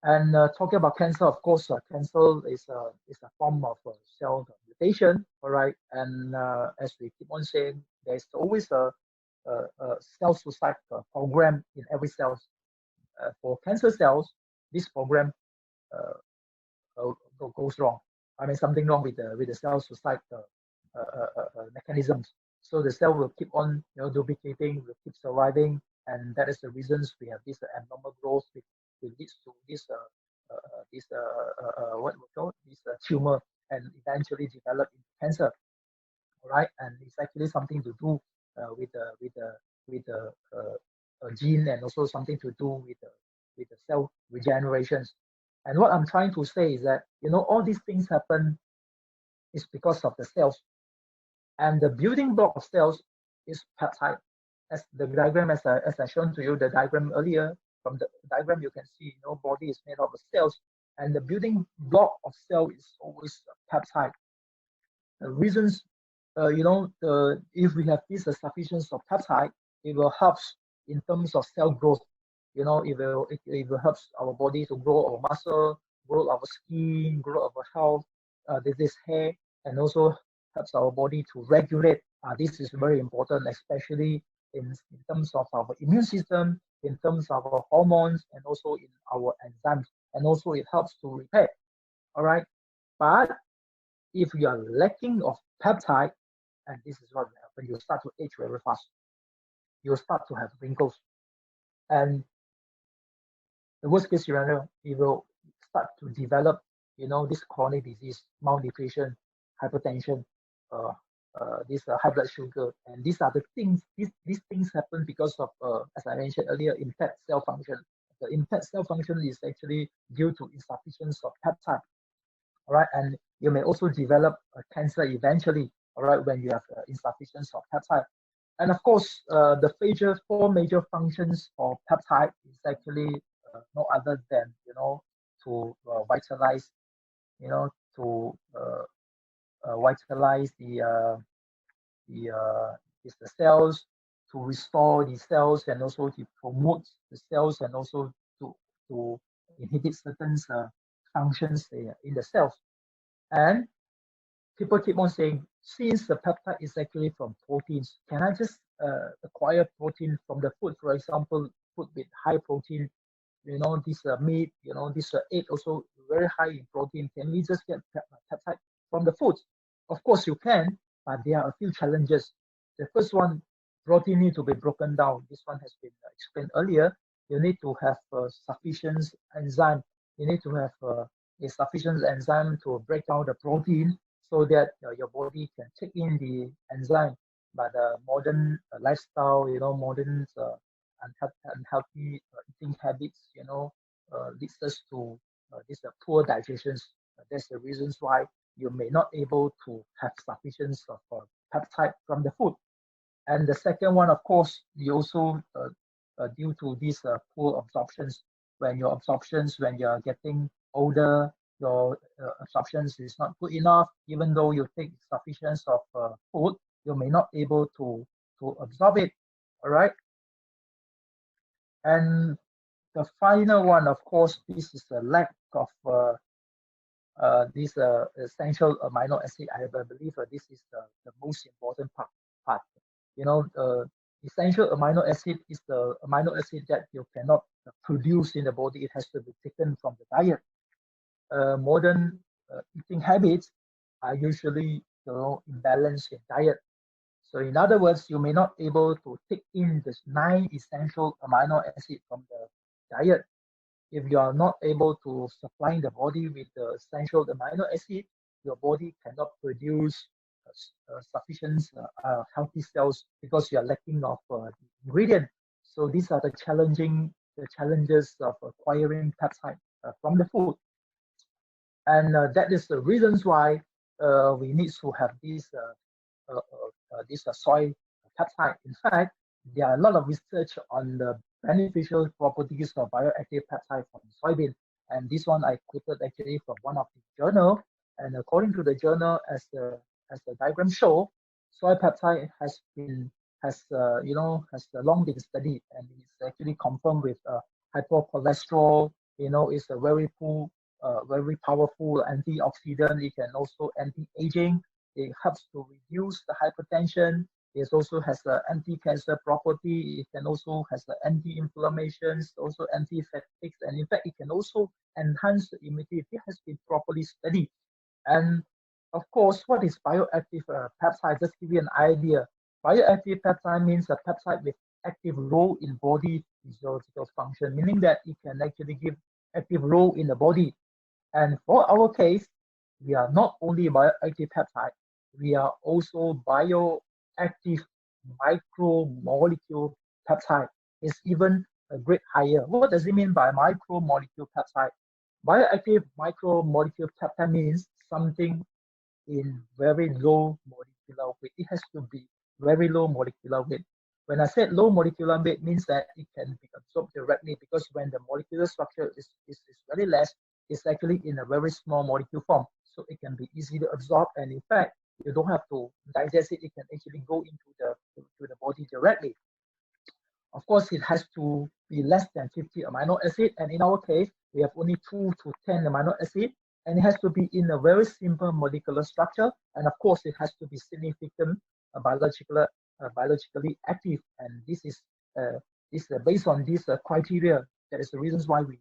And talking about cancer, of course, cancer is a form of cell mutation. All right. And as we keep on saying, there's always a cell suicide program in every cell. For cancer cells, this program goes wrong. I mean, something wrong with the cell suicide mechanisms. So the cell will keep on, duplicating, will keep surviving, and that is the reasons we have this abnormal growth, which leads to what we call this tumor, and eventually develop into cancer. All right, and it's actually something to do with the gene, and also something to do with the cell regenerations. And what I'm trying to say is that all these things happen is because of the cells, and the building block of cells is peptide. As the diagram, as I shown to you the diagram earlier, from the diagram you can see, body is made up of cells, and the building block of cell is always peptide. The reasons, if we have this sufficiency of peptide, it will help in terms of cell growth. It will help our body to grow our muscle, grow our skin, grow our health, this hair, and also helps our body to regulate. This is very important, especially in terms of our immune system, in terms of our hormones, and also in our enzymes. And also it helps to repair. All right. But if you are lacking of peptide, and this is what will happen, you start to age very fast. You start to have wrinkles. And the worst case scenario, it will start to develop, this chronic disease, malnutrition, hypertension, this high blood sugar, and these are the things. These things happen because of, as I mentioned earlier, impaired cell function. The impaired cell function is actually due to insufficiency of peptide. All right, and you may also develop cancer eventually. All right, when you have insufficiency of peptide. And of course, the four major functions of peptide is actually no other than to vitalize, to vitalize the cells, to restore the cells, and also to promote the cells, and also to inhibit certain functions in the cells. And people keep on saying, since the peptide is actually from proteins, can I just acquire protein from the food? For example, food with high protein, this meat, this egg also very high in protein. Can we just get peptide from the food? Of course you can, but there are a few challenges. The first one, protein need to be broken down. This one has been explained earlier. You need to have sufficient enzyme. You need to have a sufficient enzyme to break down the protein, so that your body can take in the enzyme. But modern lifestyle, modern unhealthy eating habits, leads us to this poor digestion. That's the reasons why you may not able to have sufficient of peptide from the food. And the second one, of course, you also due to these poor absorptions. When your absorptions, when you're getting older, your absorption is not good enough. Even though you take sufficient of food, you may not able to absorb it. All right. And the final one, of course, this is the lack of this essential amino acid. I believe this is the most important part. You know, essential amino acid is the amino acid that you cannot produce in the body. It has to be taken from the diet. Modern eating habits are usually, imbalanced in diet. So in other words, you may not able to take in this 9 essential amino acid from the diet. If you are not able to supply the body with the essential amino acid, your body cannot produce sufficient healthy cells because you are lacking of the ingredient. So these are the challenges of acquiring peptide from the food, and that is the reasons why we need to have this soy peptide. In fact, there are a lot of research on the beneficial properties of bioactive peptide from soybean. And this one I quoted actually from one of the journal. And according to the journal, as the diagram show, soy peptide has long been studied, and it's actually confirmed with hypercholesterol. It's a very powerful antioxidant. It can also anti-aging. It helps to reduce the hypertension. It also has an anti-cancer property. It can also has the anti-inflammations, also anti-infectives, and in fact, it can also enhance the immunity. It has been properly studied. And of course, what is bioactive peptide? Just give you an idea. Bioactive peptide means a peptide with active role in body physiological function, meaning that it can actually give active role in the body. And for our case, we are not only bioactive peptide, we are also bioactive micromolecule peptide. It's even a grade higher. What does it mean by micromolecule peptide? Bioactive micromolecule peptide means something in very low molecular weight. It has to be very low molecular weight. When I said low molecular weight, means that it can be absorbed directly, because when the molecular structure is very less, it's actually in a very small molecule form. So it can be easy to absorb, and in fact, you don't have to digest it. It can actually go into the body directly. Of course, it has to be less than 50 amino acid, and in our case, we have only 2 to 10 amino acid, and it has to be in a very simple molecular structure, and of course, it has to be significant biologically active, and this based on these criteria. That is the reasons why we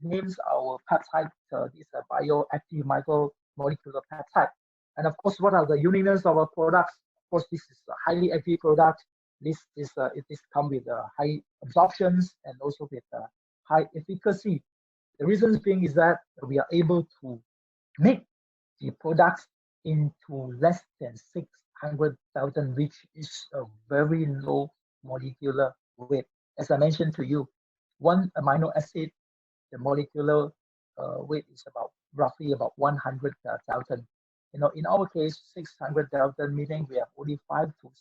names our peptide this bioactive micromolecular peptide. And of course, what are the uniqueness of our products? Of course, this is a highly active product. This is it is come with high absorptions and also with high efficacy. The reasons being is that we are able to make the products into less than 600,000, which is a very low molecular weight. As I mentioned to you, one amino acid, the molecular weight is roughly about 100,000. In our case, 600,000, meaning we have only 5 to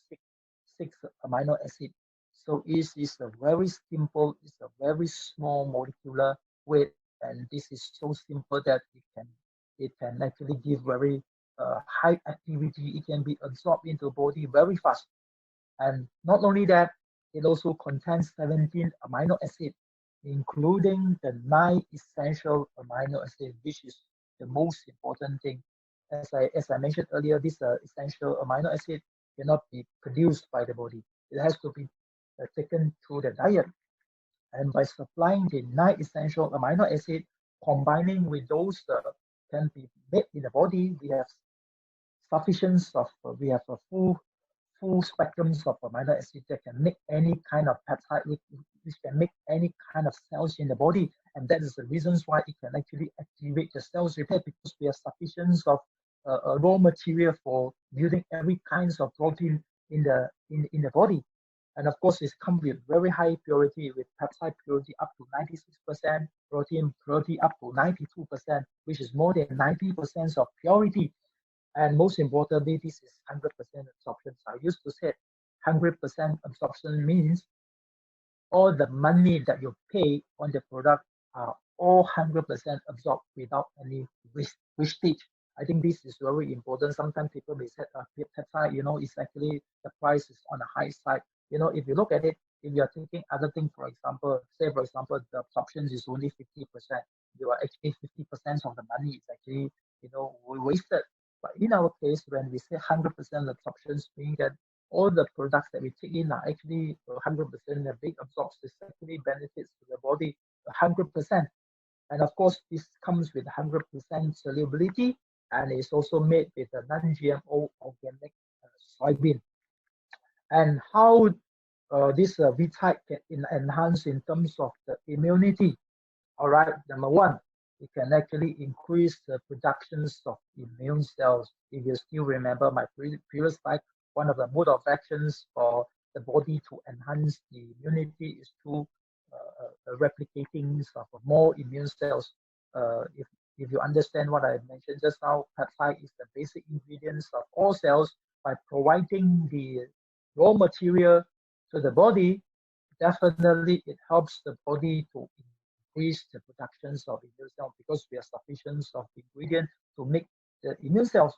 6 amino acid. So it is a very simple, it's a very small molecular weight, and this is so simple that it can actually give very high activity. It can be absorbed into the body very fast. And not only that, it also contains 17 amino acids, including the 9 essential amino acids, which is the most important thing. As I mentioned earlier, this essential amino acid cannot be produced by the body. It has to be taken through the diet. And by supplying the 9 essential amino acids, combining with those can be made in the body, we have we have a full spectrums of amino acids that can make any kind of peptide, which can make any kind of cells in the body. And that is the reasons why it can actually activate the cells repair, because we have sufficient of raw material for building every kinds of protein in the body. And of course, it comes with very high purity, with peptide purity up to 96%, protein purity up to 92%, which is more than 90% of purity. And most importantly, this is 100% absorption. So I used to say 100% absorption means all the money that you pay on the product are all 100% absorbed without any wastage. I think this is very important. Sometimes people may say peptide, it's actually the price is on the high side. If you look at it, if you are taking other things, for example, the absorption is only 50%. You are actually 50% of the money is actually, wasted. But in our case, when we say 100% absorption, meaning that all the products that we take in are actually 100%. The big absorption is actually benefits to the body 100%. And of course, this comes with 100% solubility, and it's also made with a non-GMO organic soybean. And how this V-type can enhance in terms of the immunity. All right, number one, it can actually increase the productions of immune cells. If you still remember my previous slide, one of the mode of actions for the body to enhance the immunity is through replicating of more immune cells. If you understand what I mentioned just now, peptide is the basic ingredients of all cells. By providing the raw material to the body, definitely it helps the body to increase the productions of immune cells because we have sufficient of ingredient to make the immune cells.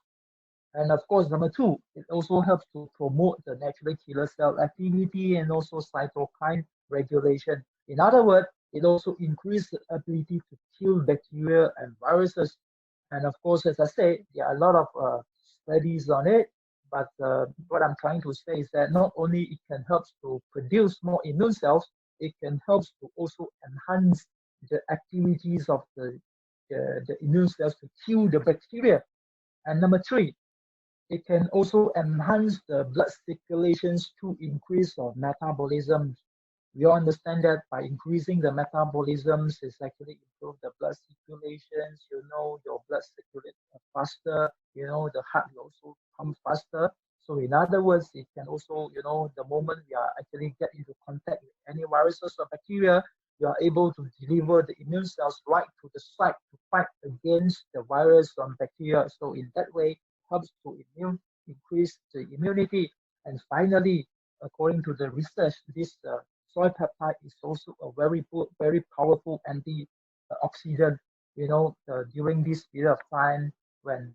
And of course, number two, it also helps to promote the natural killer cell activity and also cytokine regulation. In other words, it also increases the ability to kill bacteria and viruses. And of course, as I say, there are a lot of studies on it. But what I'm trying to say is that not only it can help to produce more immune cells, it can help to also enhance the activities of the immune cells to kill the bacteria. And number three, it can also enhance the blood circulations to increase of metabolism. We all understand that by increasing the metabolisms, it's actually improve the blood circulations. Your blood circulates faster. The heart will also pump faster. So in other words, it can also, the moment we are actually get into contact with any viruses or bacteria, you are able to deliver the immune cells right to the site to fight against the virus or bacteria. So in that way, it helps to increase the immunity. And finally, according to the research, this soy peptide is also a very powerful antioxidant. During this period of time when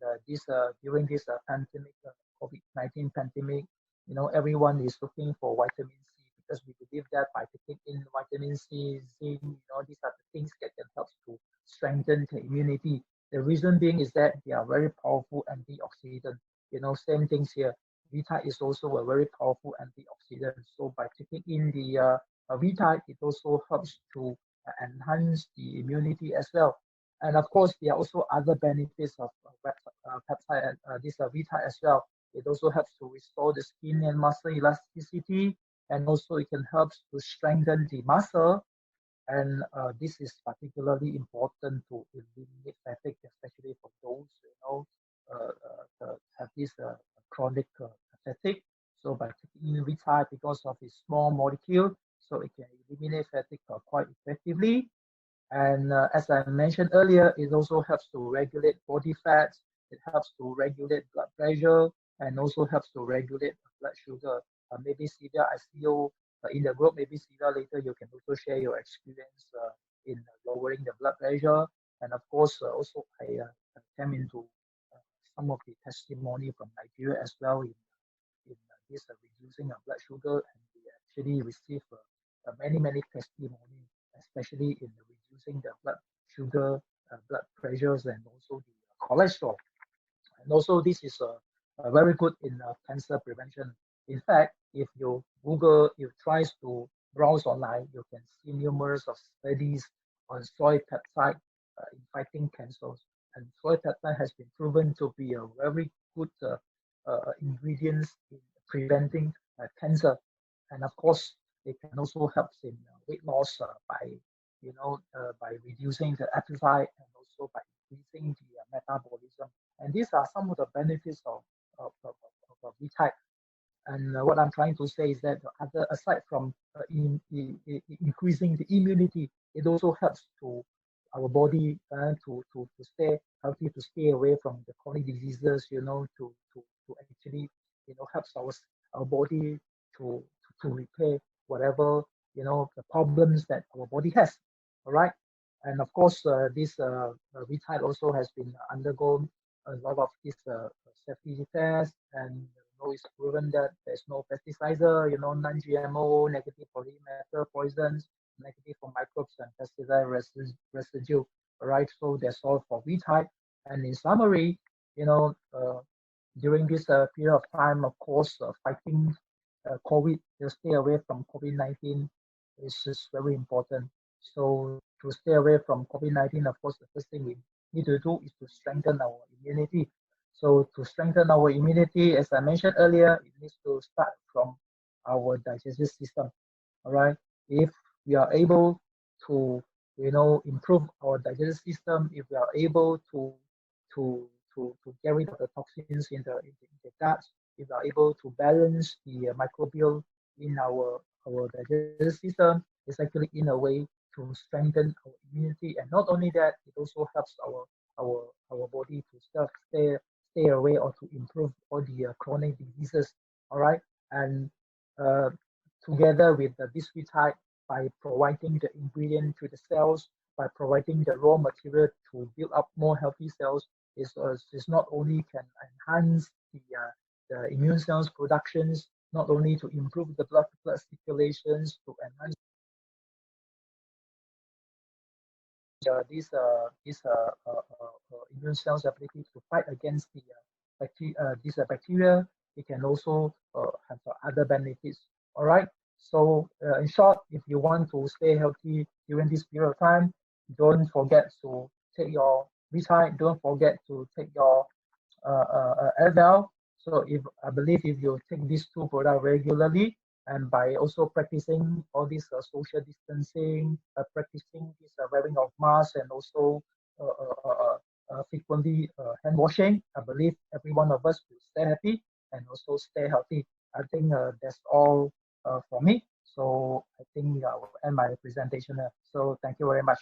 during this pandemic, COVID-19 pandemic, everyone is looking for vitamin C because we believe that by taking in vitamin C, zinc, these are the things that can help to strengthen the immunity. The reason being is that they are very powerful antioxidant. Same things here. V-type is also a very powerful antioxidant. So by taking in the V-type, it also helps to enhance the immunity as well. And of course, there are also other benefits of peptide, this V-type as well. It also helps to restore the skin and muscle elasticity, and also it can help to strengthen the muscle. And this is particularly important to eliminate fatigue, especially for those have this chronic fatigue. So by taking in V-type, because of its small molecule, so it can eliminate fatigue quite effectively. And as I mentioned earlier, it also helps to regulate body fats. It helps to regulate blood pressure and also helps to regulate blood sugar. Maybe Sylvia, I see you in the group. Maybe Sylvia, later you can also share your experience in lowering the blood pressure. And of course, also I came into some of the testimony from Nigeria as well in this reducing of blood sugar, and we actually received many testimony, especially in reducing the blood sugar, blood pressures, and also the cholesterol. And also this is very good in cancer prevention. In fact, if you Google, you try to browse online, you can see numerous of studies on soy peptide in fighting cancers. And soy peptide has been proven to be a very good ingredient in preventing cancer. And of course, it can also help in weight loss by reducing the appetite and also by increasing the metabolism. And these are some of the benefits of V-type. And what I'm trying to say is that aside from increasing the immunity, it also helps to our body to stay healthy, to stay away from the chronic diseases, to actually, helps our body to repair whatever, the problems that our body has. All right. And of course, this retide also has been undergone a lot of this safety tests, and it's proven that there's no pesticides, non-GMO, negative for heavy metal poisons, negative for microbes and pesticide residue. Right, so that's all for retide. And in summary, during this period of time, of course, fighting COVID, to stay away from COVID-19 is just very important. So to stay away from COVID-19, of course, the first thing we need to do is to strengthen our immunity. So to strengthen our immunity, as I mentioned earlier, it needs to start from our digestive system. All right. If we are able to, improve our digestive system, if we are able to get rid of the toxins in the gut, if we are able to balance the microbiome in our digestive system, it's actually in a way to strengthen our immunity. And not only that, it also helps our body to stay away or to improve all the chronic diseases. All right. And uh, together with the discretite, by providing the ingredient to the cells, by providing the raw material to build up more healthy cells, is not only can enhance the immune cells productions, not only to improve the blood circulations, to enhance immune cells' ability to fight against the bacteria. It can also have other benefits. All right. So in short, if you want to stay healthy during this period of time, don't forget to take your retide. Don't forget to take your Adele. So if I believe if you take these two products regularly, and by also practicing all this social distancing, practicing this wearing of masks, and also frequently hand washing, I believe every one of us will stay happy and also stay healthy. I think that's all for me. So I think I will end my presentation. So thank you very much.